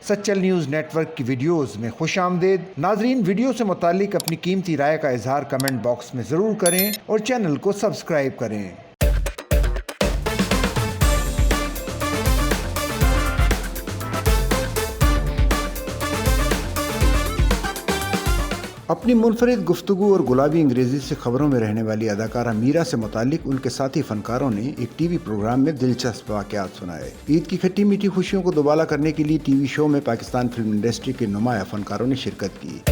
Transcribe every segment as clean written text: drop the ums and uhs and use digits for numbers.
Sachal news network की videos में खुशामदीद। नाजरीन, वीडियो से मुतालिक अपनी कीमती राय का इजहार कमेंट बॉक्स में ज़रूर करें और चैनल को सब्सक्राइब करें। अपनी मुनफरिद गुफ्तगू और गुलाबी अंग्रेज़ी से खबरों में रहने वाली अदाकारा मीरा से मुतालिक उनके साथी फनकारों ने एक टीवी प्रोग्राम में दिलचस्प वाक़यात सुनाए। ईद की खट्टी मीठी खुशियों को दोबाला करने के लिए टीवी शो में पाकिस्तान फिल्म इंडस्ट्री के नुमाया फनकारों ने शिरकत की।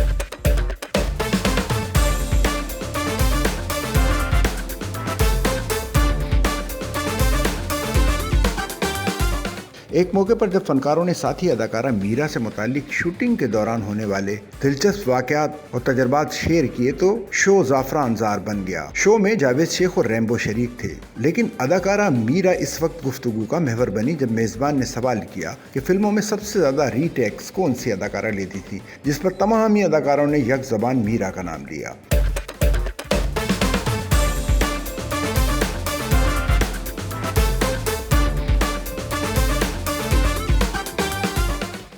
एक मौके पर जब फनकारों ने साथी अदाकारा मीरा से मुतालिक शूटिंग के दौरान होने वाले दिलचस्प वाक़यात और तजर्बात शेयर किए तो शो ज़ाफ़रानज़ार बन गया। शो में जावेद शेख और रैम्बो शरीक थे, लेकिन अदाकारा मीरा इस वक्त गुफ्तगू का महवर बनी जब मेज़बान ने सवाल किया कि फिल्मों में सबसे ज़्यादा रीटेक्स कौन सी अदाकारा लेती थी, जिस पर तमाम ही अदाकारों ने यक ज़बान मीरा का नाम लिया।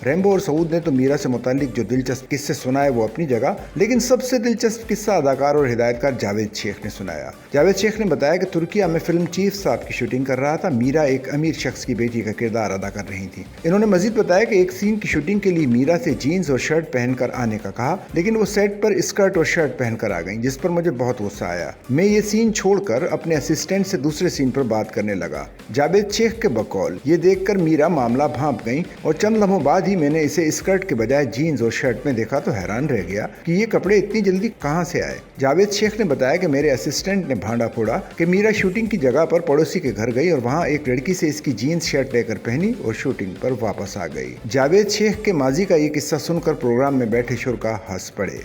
रैम्बो और सऊद ने तो मीरा से मुतालिक जो दिलचस्प किस्से सुनाए वो अपनी जगह, लेकिन सबसे दिलचस्प किस्सा अदाकार और हिदायतकार जावेद शेख ने सुनाया। जावेद शेख ने बताया कि तुर्किया में फिल्म चीफ साहब की शूटिंग कर रहा था। मीरा एक अमीर शख्स की बेटी का किरदार अदा कर रही थी। इन्होंने मजीद बताया कि एक सीन की शूटिंग के लिए मीरा से जीन्स और शर्ट पहनकर आने का कहा, लेकिन वो सेट पर स्कर्ट और शर्ट पहनकर आ गई, जिस पर मुझे बहुत गुस्सा आया। मैं ये सीन छोड़कर अपने असिस्टेंट से दूसरे सीन पर बात करने लगा। जावेद शेख के बकौल ये देखकर मीरा मामला भांप गई और चंद लम्हों बाद ही मैंने इसे स्कर्ट के बजाय जीन्स और शर्ट में देखा तो हैरान रह गया कि ये कपड़े इतनी जल्दी कहां से आए। जावेद शेख ने बताया कि मेरे असिस्टेंट ने भांडा फोड़ा कि मीरा शूटिंग की जगह पर पड़ोसी के घर गई और वहां एक लड़की से इसकी जीन्स शर्ट लेकर पहनी और शूटिंग पर वापस आ गई। जावेद शेख के माजी का ये किस्सा सुनकर प्रोग्राम में बैठे शुरा हंस पड़े।